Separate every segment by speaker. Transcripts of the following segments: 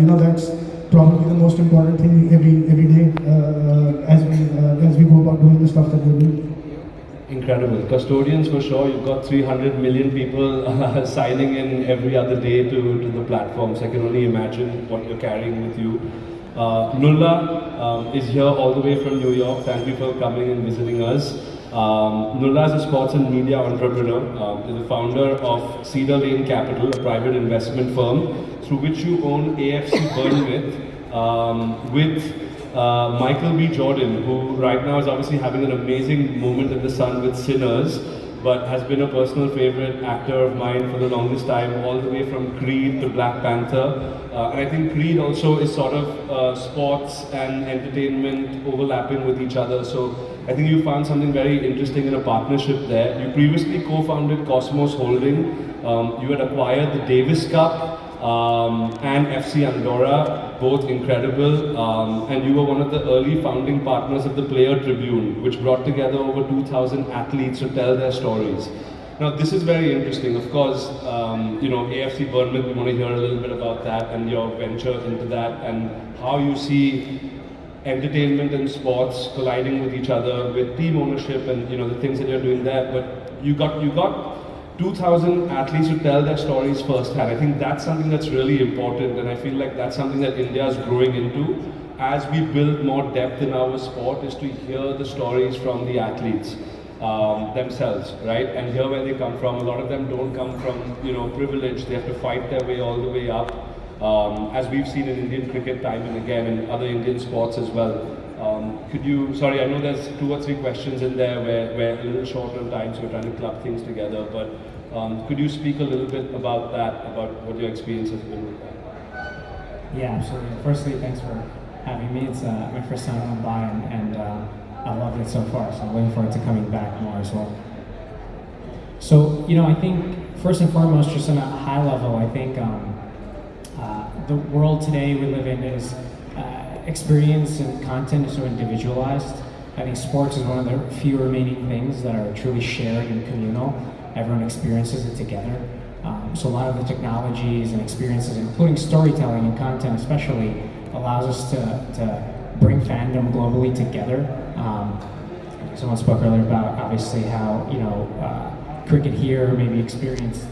Speaker 1: that's probably the most important thing every day as we go about doing the stuff that we're doing.
Speaker 2: Incredible. Custodians for sure. You've got 300 million people signing in every other day to the platforms. I can only imagine what you're carrying with you. Nulla is here all the way from New York. Thank you for coming and visiting us. Nulla is a sports and media entrepreneur. Is the founder of Cedar Lane Capital, a private investment firm through which you own AFC Bournemouth with Michael B. Jordan, who right now is obviously having an amazing moment in the sun with Sinners, but has been a personal favorite actor of mine for the longest time, all the way from Creed to Black Panther. And I think Creed also is sort of sports and entertainment overlapping with each other. So I think you found something very interesting in a partnership there. You previously co-founded Cosmos Holding. You had acquired the Davis Cup and FC Andorra, both incredible, and you were one of the early founding partners of the Player Tribune, which brought together over 2,000 athletes to tell their stories. Now this is very interesting. Of course, AFC Bournemouth, we want to hear a little bit about that and your venture into that and how you see entertainment and sports colliding with each other with team ownership and the things that you're doing there. But you got 2,000 athletes to tell their stories firsthand. I think that's something that's really important, and I feel like that's something that India is growing into as we build more depth in our sport, is to hear the stories from the athletes themselves, right? And hear where they come from. A lot of them don't come from privilege. They have to fight their way all the way up, as we've seen in Indian cricket time and again, and other Indian sports as well. Sorry, I know there's 2 or 3 questions in there where we're a little short on time, so we're trying to club things together, but could you speak a little bit about that, about what your experience has been with that?
Speaker 3: Yeah, absolutely. Firstly, thanks for having me. It's my first time on by, and I loved it so far, so I'm looking forward to coming back more as well. So, I think first and foremost, just on a high level, I think the world today we live in is experience and content is so individualized. I think sports is one of the few remaining things that are truly shared and communal. Everyone experiences it together. So a lot of the technologies and experiences, including storytelling and content especially, allows us to bring fandom globally together. Someone spoke earlier about obviously how cricket here may be experienced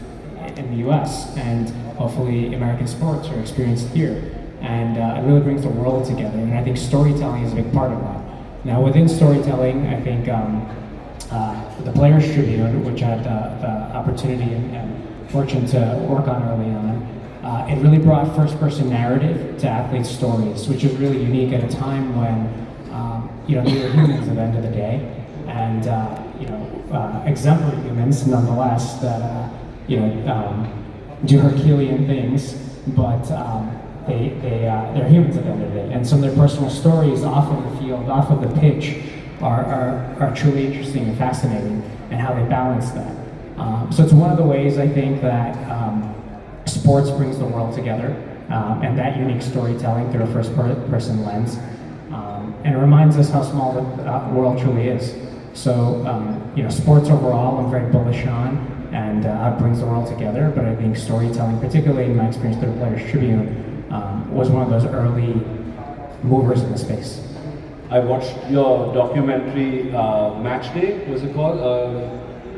Speaker 3: in the US, and hopefully American sports are experienced here. And it really brings the world together, and I think storytelling is a big part of that. Now within storytelling, I think the Players Tribune, which I had the opportunity and fortune to work on early on, it really brought first-person narrative to athletes' stories, which is really unique at a time when these are humans at the end of the day, and exemplary humans nonetheless that do Herculean things, but they're humans at the end of the day, and some of their personal stories off of the field, off of the pitch, are truly interesting and fascinating, and how they balance that. So it's one of the ways I think that sports brings the world together, and that unique storytelling through a first-person lens, and it reminds us how small the world truly is. So sports overall, I'm very bullish on, and how it brings the world together. But I think storytelling, particularly in my experience through the Players Tribune, was one of those early movers in the space.
Speaker 2: I watched your documentary, Match Day, was it called?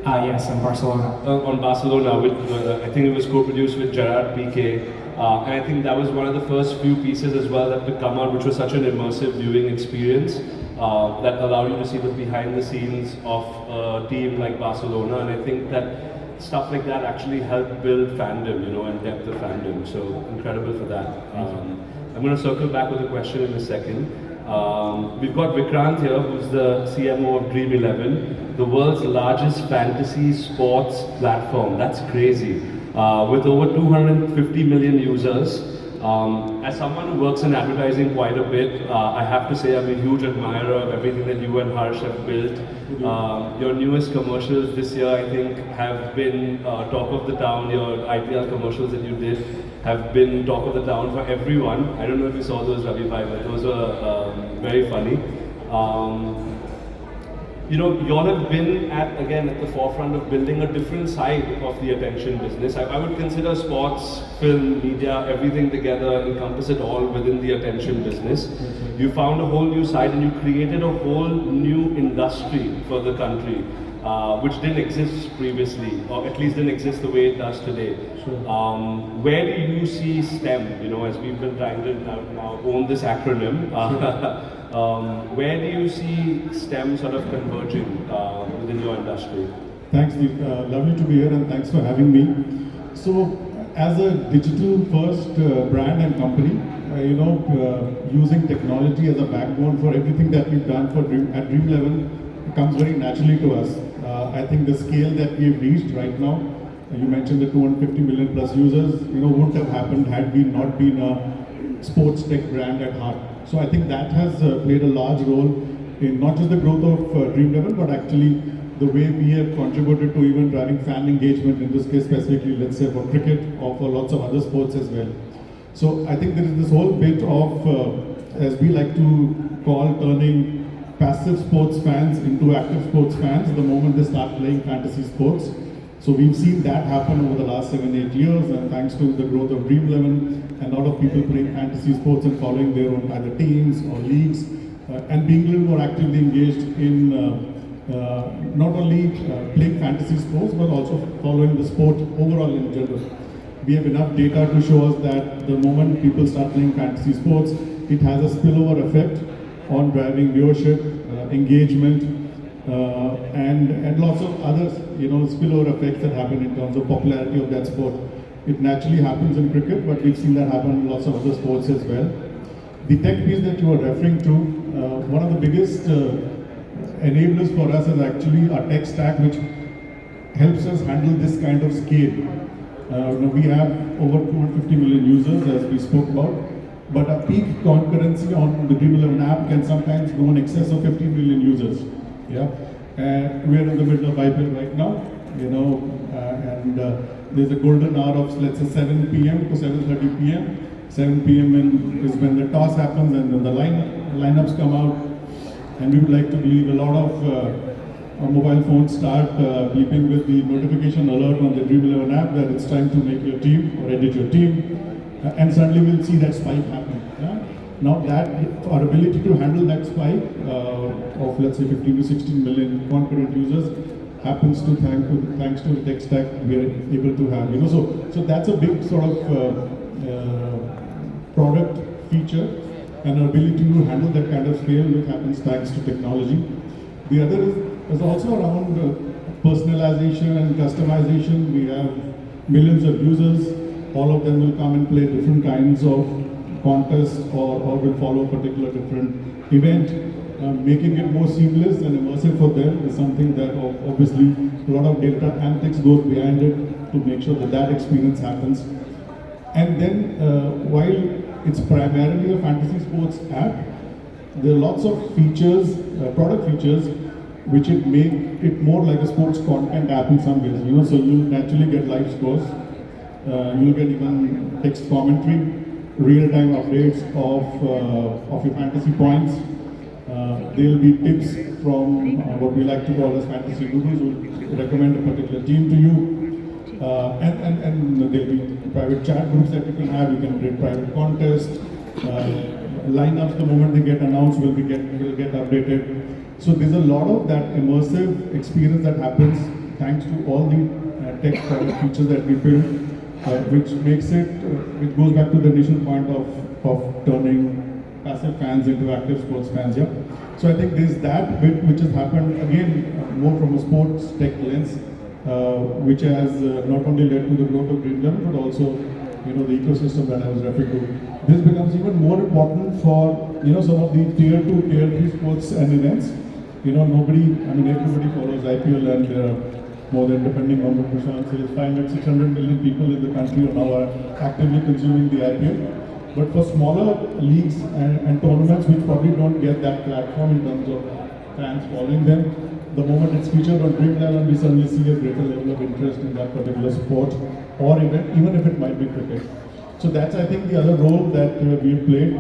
Speaker 3: Yes, in Barcelona.
Speaker 2: On Barcelona, with I think it was co-produced with Gerard Piqué, and I think that was one of the first few pieces as well that to come out, which was such an immersive viewing experience that allowed you to see the behind the scenes of a team like Barcelona, and I think that stuff like that actually helped build fandom, and depth of fandom. So incredible for that. I'm going to circle back with a question in a second. We've got Vikrant here, who's the CMO of Dream 11, the world's largest fantasy sports platform. That's crazy. With over 250 million users. As someone who works in advertising quite a bit, I have to say I'm a huge admirer of everything that you and Harsh have built. Your newest commercials this year, I think, have been talk of the town. Your IPL commercials that you did have been talk of the town for everyone. I don't know if you saw those, Ravi, but those were very funny. you know, you all have been at the forefront of building a different side of the attention business. I would consider sports, film, media, everything together, encompass it all within the attention business. You found a whole new side and you created a whole new industry for the country, which didn't exist previously, or at least didn't exist the way it does today. Where do you see STEM, you know, as we've been trying to now own this acronym, where do you see STEM sort of converging within your industry?
Speaker 4: Thanks, Deep. Lovely to be here and thanks for having me. So, as a digital first brand and company, using technology as a backbone for everything that we've done at Dream Level comes very naturally to us. I think the scale that we've reached right now, you mentioned the 250 million plus users, wouldn't have happened had we not been a sports tech brand at heart. So I think that has played a large role in not just the growth of Dream Level, but actually the way we have contributed to even driving fan engagement, in this case specifically, let's say for cricket or for lots of other sports as well. So I think there is this whole bit of, as we like to call, turning passive sports fans into active sports fans the moment they start playing fantasy sports. So we've seen that happen over the last 7-8 years, and thanks to the growth of Dream Level, and a lot of people playing fantasy sports and following their own either teams or leagues, and being a little more actively engaged in not only playing fantasy sports, but also following the sport overall in general. We have enough data to show us that the moment people start playing fantasy sports, it has a spillover effect on driving viewership, engagement, and lots of other spillover effects that happen in terms of popularity of that sport. It naturally happens in cricket, but we've seen that happen in lots of other sports as well. The tech piece that you were referring to, one of the biggest enablers for us is actually our tech stack, which helps us handle this kind of scale. We have over 250 million users, as we spoke about, but our peak concurrency on the Dream 11 app can sometimes go in excess of 15 million users. Yeah, and we're in the middle of IPL right now, and there's a golden hour of, let's say, 7 p.m. to 7:30 p.m. 7 p.m. is when the toss happens and then the lineups come out, and we would like to believe a lot of mobile phones start beeping with the notification alert on the Dream 11 app that it's time to make your team or edit your team, and suddenly we'll see that spike happen. Yeah? Now that our ability to handle that spike of, let's say, 15 to 16 million concurrent users happens to thanks to the tech stack we are able to have. So that's a big sort of product feature, and our ability to handle that kind of scale, which happens thanks to technology. The other is also around personalization and customization. We have millions of users. All of them will come and play different kinds of contests or will follow a particular different event. Making it more seamless and immersive for them is something that obviously a lot of data analytics goes behind it to make sure that that experience happens. And then while it's primarily a fantasy sports app, there are lots of features, product features, which make it more like a sports content app in some ways. So you naturally get live scores, you'll get even text commentary, real-time updates of your fantasy points. There will be tips from what we like to call as fantasy gurus who recommend a particular team to you. And there will be private chat groups that you can have. You can create private contests. Lineups, the moment they get announced, will get updated. So there's a lot of that immersive experience that happens thanks to all the tech product features that we build, which makes it, which goes back to the initial point of turning passive fans into active sports fans. Yeah. So I think there's that bit which has happened again more from a sports tech lens, which has not only led to the growth of Dream Level, but also the ecosystem that I was referring to. This becomes even more important for some of the tier 2, tier 3 sports and events. Everybody follows IPL, and there are more than, depending on what Prashant says, 500-600 million people in the country now are actively consuming the IPL. But for smaller leagues and tournaments which probably don't get that platform in terms of fans following them, the moment it's featured on Dream Level, we suddenly see a greater level of interest in that particular sport or event, even if it might be cricket. So that's, I think, the other role that we have played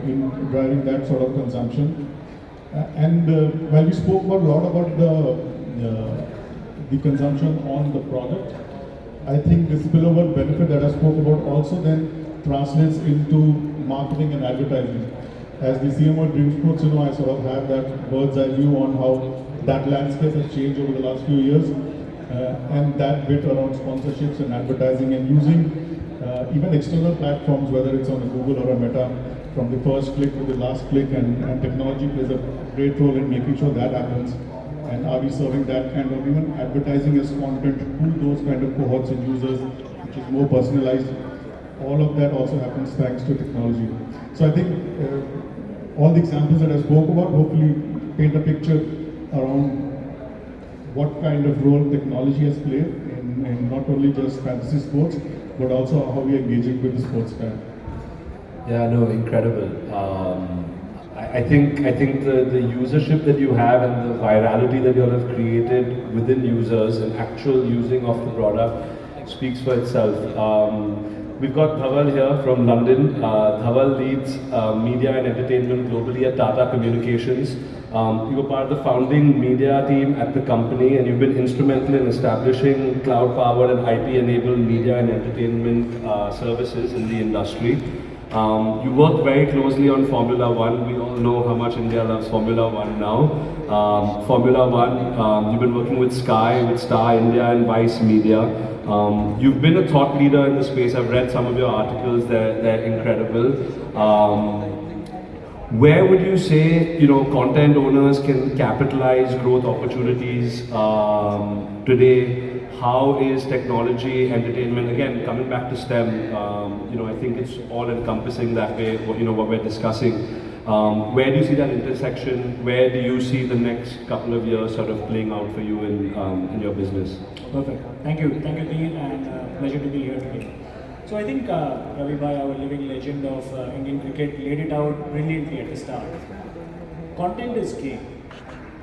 Speaker 4: in driving that sort of consumption. While we spoke about a lot about the consumption on the product, I think the spillover benefit that I spoke about also then translates into marketing and advertising. As the CMO at Dream Sports, I sort of have that bird's eye view on how that landscape has changed over the last few years, and that bit around sponsorships and advertising and using even external platforms, whether it's on a Google or a Meta, from the first click to the last click, and technology plays a great role in making sure that happens. And are we serving that kind of even advertising as content to those kind of cohorts and users, which is more personalized? All of that also happens thanks to technology. So I think all the examples that I spoke about hopefully paint a picture around what kind of role technology has played in not only just fantasy sports, but also how we are engaging with the sports fan.
Speaker 2: Yeah, no, incredible. I think the usership that you have and the virality that you all have created within users and actual using of the product speaks for itself. We've got Dhaval here from London. Dhaval leads media and entertainment globally at Tata Communications. You were part of the founding media team at the company, and you've been instrumental in establishing cloud-powered and IP-enabled media and entertainment services in the industry. You work very closely on Formula One. We all know how much India loves Formula One now. Formula One, you've been working with Sky, with Star India and Vice Media. You've been a thought leader in the space. I've read some of your articles, they're incredible. Where would you say, content owners can capitalize growth opportunities today? How is technology, entertainment, again, coming back to STEM, I think it's all encompassing that way, what we're discussing. Where do you see that intersection? Where do you see the next couple of years sort of playing out for you in your business?
Speaker 5: Perfect. Thank you, Dean, and pleasure to be here today. So I think Ravi Bhai, our living legend of Indian cricket, laid it out brilliantly at the start. Content is king,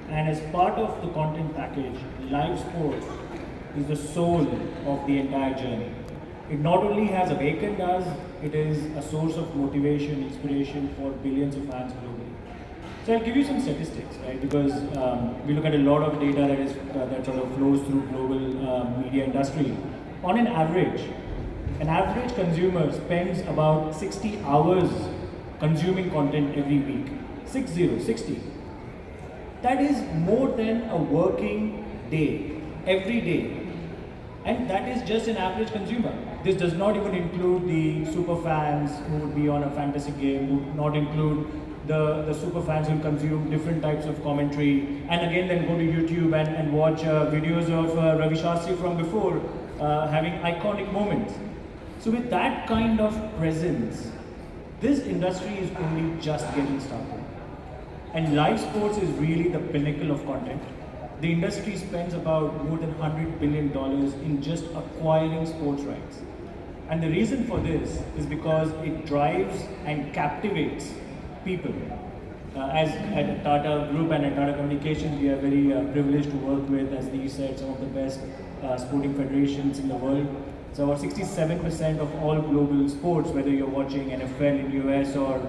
Speaker 5: and as part of the content package, live sports is the soul of the entire journey. It not only has awakened us, it is a source of motivation, inspiration for billions of fans globally. So I'll give you some statistics, right? Because we look at a lot of data that sort of flows through global media industry. On an average consumer spends about 60 hours consuming content every week. 60. That is more than a working day, every day. And that is just an average consumer. This does not even include the super fans who would be on a fantasy game, would not include the super fans who consume different types of commentary, and again then go to YouTube and watch videos of Ravi Shastri from before, having iconic moments. So with that kind of presence, this industry is only just getting started. And live sports is really the pinnacle of content. The industry spends about more than $100 billion in just acquiring sports rights. And the reason for this is because it drives and captivates people. As at Tata Group and at Tata Communications, we are very privileged to work with, as Lee said, some of the best sporting federations in the world. So about 67% of all global sports, whether you're watching NFL in US or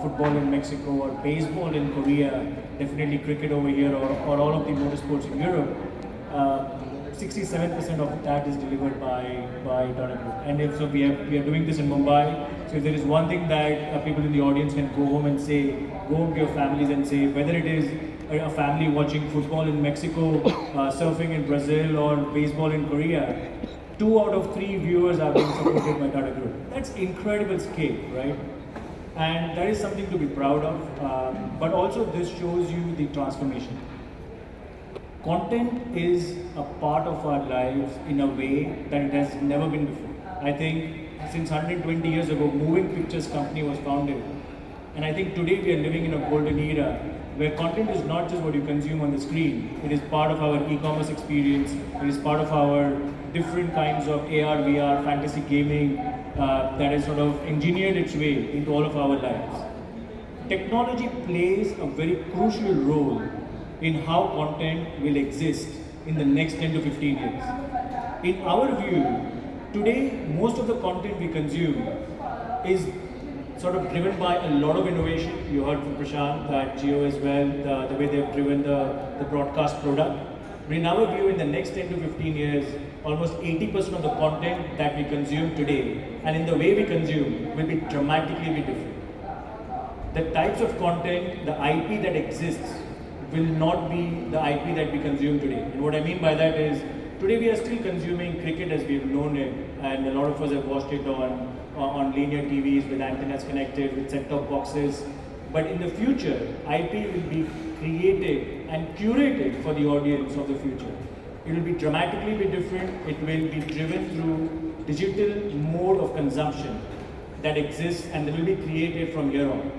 Speaker 5: football in Mexico or baseball in Korea, definitely cricket over here, or all of the motorsports in Europe, 67% of that is delivered by Tata Group. And if so, we are doing this in Mumbai. So if there is one thing that people in the audience can go home and say, go home to your families and say, whether it is a family watching football in Mexico, surfing in Brazil, or baseball in Korea, 2 out of 3 viewers are being supported by Tata Group. That's incredible scale, right? And that is something to be proud of. But also this shows you the transformation. Content is a part of our lives in a way that it has never been before. I think since 120 years ago, Moving Pictures Company was founded. And I think today we are living in a golden era where content is not just what you consume on the screen. It is part of our e-commerce experience. It is part of our different kinds of AR, VR, fantasy gaming that has sort of engineered its way into all of our lives. Technology plays a very crucial role in how content will exist in the next 10 to 15 years. In our view, today, most of the content we consume is sort of driven by a lot of innovation. You heard from Prashant that Jio as well, the way they've driven the broadcast product. But in our view, in the next 10 to 15 years, almost 80% of the content that we consume today and in the way we consume will be dramatically different. The types of content, the IP that exists will not be the IP that we consume today. And what I mean by that is, today we are still consuming cricket as we've known it, and a lot of us have watched it on linear TVs with antennas connected, with set-top boxes. But in the future, IP will be created and curated for the audience of the future. It will be dramatically different. It will be driven through digital mode of consumption that exists and that will be created from here on.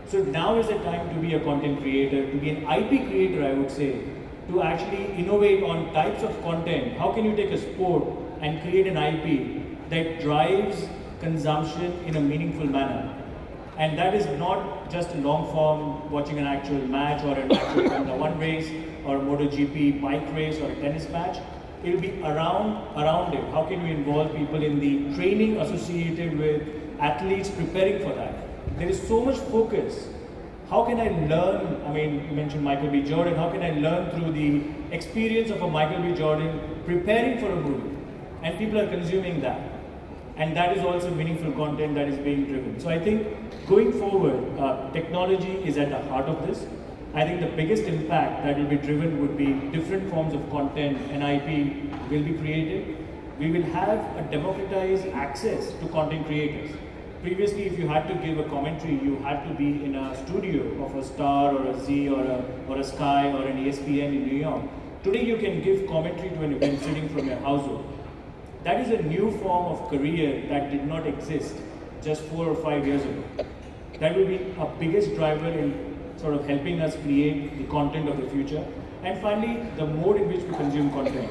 Speaker 5: So now is the time to be a content creator, to be an IP creator, I would say, to actually innovate on types of content. How can you take a sport and create an IP that drives consumption in a meaningful manner? And that is not just a long form watching an actual match or an actual Formula 1 race or a MotoGP bike race or a tennis match. It will be around it. How can you involve people in the training associated with athletes preparing for that? There is so much focus. How can I learn? I mean, you mentioned Michael B. Jordan. How can I learn through the experience of a Michael B. Jordan preparing for a movie? And people are consuming that. And that is also meaningful content that is being driven. So I think going forward, technology is at the heart of this. I think the biggest impact that will be driven would be different forms of content and IP will be created. We will have a democratized access to content creators. Previously, if you had to give a commentary, you had to be in a studio of a Star or a Z or a Sky or an ESPN in New York. Today, you can give commentary to an event sitting from your household. That is a new form of career that did not exist just 4 or 5 years ago. That will be our biggest driver in sort of helping us create the content of the future. And finally, the mode in which we consume content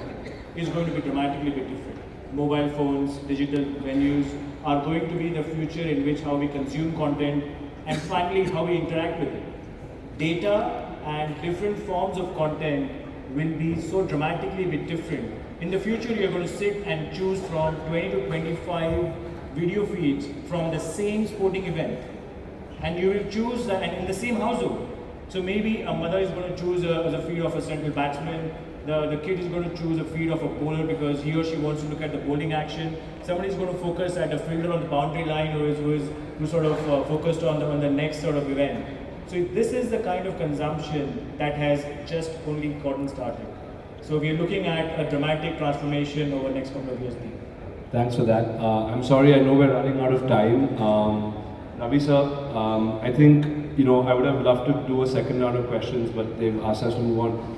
Speaker 5: is going to be dramatically different. Mobile phones, digital venues are going to be the future in which how we consume content, and finally how we interact with it. Data and different forms of content will be so dramatically different. In the future, you're going to sit and choose from 20 to 25 video feeds from the same sporting event. And you will choose that, and in the same household. So maybe a mother is going to choose a feed of a central batsman, the kid is going to choose a feed of a bowler because he or she wants to look at the bowling action. Somebody is going to focus at a fielder on the boundary line who's sort of focused on the next sort of event. So this is the kind of consumption that has just only gotten started. So we are looking at a dramatic transformation over the next couple of years.
Speaker 2: Thanks for that. I'm sorry, I know we're running out of time. Ravi sir, I think, I would have loved to do a second round of questions, but they've asked us to move on.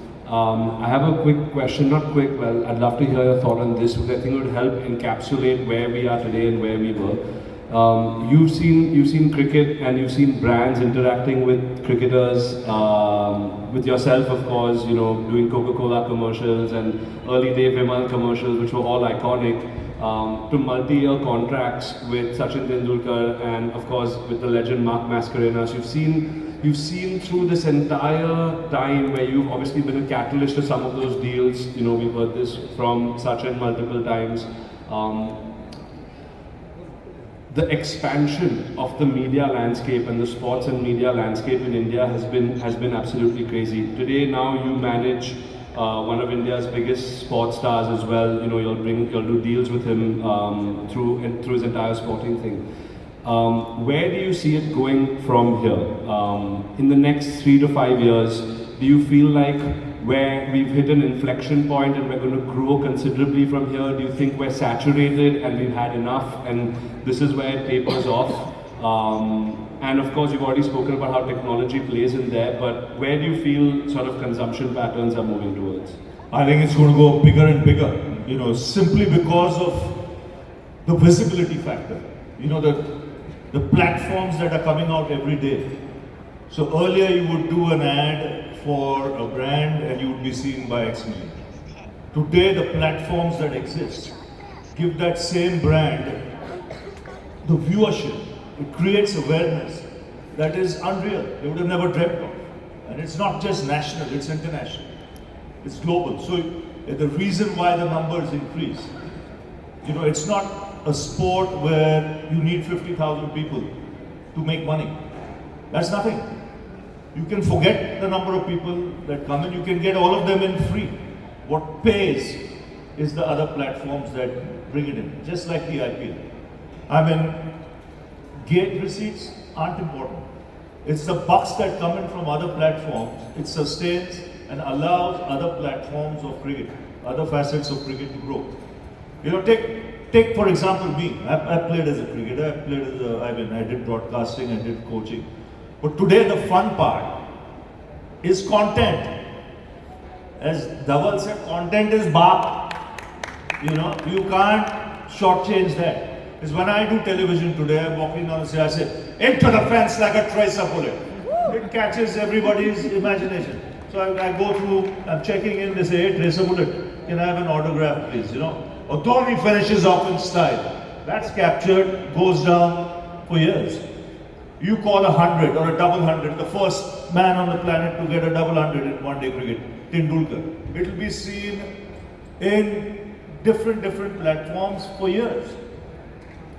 Speaker 2: I have a quick question, not quick, well, I'd love to hear your thought on this, because I think it would help encapsulate where we are today and where we were. You've seen cricket and you've seen brands interacting with cricketers, with yourself, of course, doing Coca-Cola commercials and early day Vimal commercials, which were all iconic, to multi-year contracts with Sachin Tendulkar and, of course, with the legend Mark Mascarenas. You've seen through this entire time where you've obviously been a catalyst to some of those deals. We've heard this from Sachin multiple times. The expansion of the media landscape and the sports and media landscape in India has been absolutely crazy. Today, now you manage one of India's biggest sports stars as well. You'll do deals with him through his entire sporting thing. Where do you see it going from here? In the next 3 to 5 years, do you feel like where we've hit an inflection point and we're going to grow considerably from here? Do you think we're saturated and we've had enough and this is where it tapers off? And of course, you've already spoken about how technology plays in there, but where do you feel sort of consumption patterns are moving towards?
Speaker 6: I think it's going to go bigger and bigger, simply because of the visibility factor. The platforms that are coming out every day. So earlier you would do an ad for a brand and you would be seen by X million. Today the platforms that exist give that same brand the viewership. It creates awareness that is unreal. They would have never dreamt of. And it's not just national, it's international. It's global. So the reason why the numbers increase, it's not a sport where you need 50,000 people to make money. That's nothing. You can forget the number of people that come in, you can get all of them in free. What pays is the other platforms that bring it in, just like the IPL. I mean, gate receipts aren't important. It's the bucks that come in from other platforms. It sustains and allows other platforms of cricket, other facets of cricket to grow. You know, take for example me. I played as a cricketer. I did broadcasting. I did coaching. But today the fun part is content. As Dhaval said, content is bap. You know, you can't shortchange that. Is when I do television today, I'm walking down the street, I say, into the fence like a tracer bullet. It catches everybody's imagination. So I go through, I'm checking in, they say, hey, tracer bullet, can I have an autograph please, you know? Or Dhoni finishes off in style. That's captured, goes down for years. You call 100 or a double 100, the first man on the planet to get a double 100 in one-day cricket, Tendulkar. It will be seen in different platforms for years.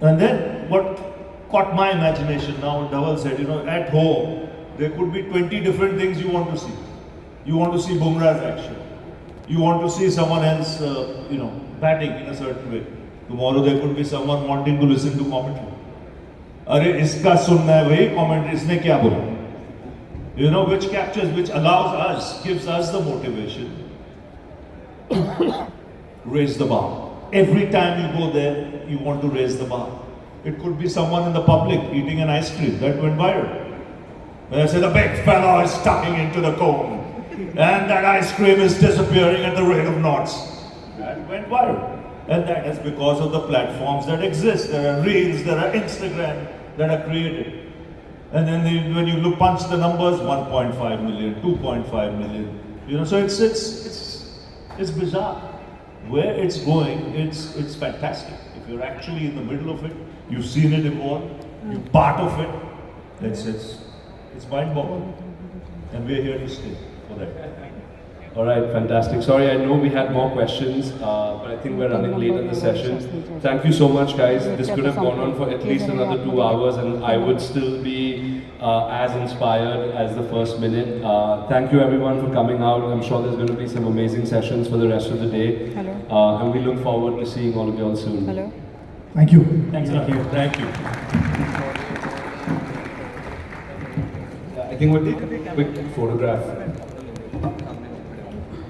Speaker 6: And then what caught my imagination now, Dhaval said, you know, at home, there could be 20 different things you want to see. You want to see Bumrah's action. You want to see someone else, you know, batting in a certain way. Tomorrow there could be someone wanting to listen to commentary. Arey, iska sunna hai bhai, commentary, isne kya bola? You know, which captures, which allows us, gives us the motivation to raise the bar. Every time you go there, you want to raise the bar. It could be someone in the public eating an ice cream. That went viral. When I say the big fellow is tucking into the cone and that ice cream is disappearing at the rate of knots. That went viral. And that is because of the platforms that exist. There are reels, there are Instagram that are created. And then when you look, punch the numbers, 1.5 million, 2.5 million. You know, so it's bizarre. Where it's going, it's fantastic. If you're actually in the middle of it, you've seen it evolve, you're part of it, it's mind-boggling. And we're here to stay for that.
Speaker 2: All right, fantastic. Sorry, I know we had more questions, but I think we're running late in the session. Thank you so much, guys. This could have gone on for at least another 2 hours, and I would still be as inspired as the first minute. Thank you, everyone, for coming out. I'm sure there's going to be some amazing sessions for the rest of the day.
Speaker 7: Hello.
Speaker 2: And we look forward to seeing all of you all soon.
Speaker 7: Hello.
Speaker 1: Thank you.
Speaker 5: Thanks a lot.
Speaker 6: Thank you.
Speaker 2: I think we'll take a quick photograph.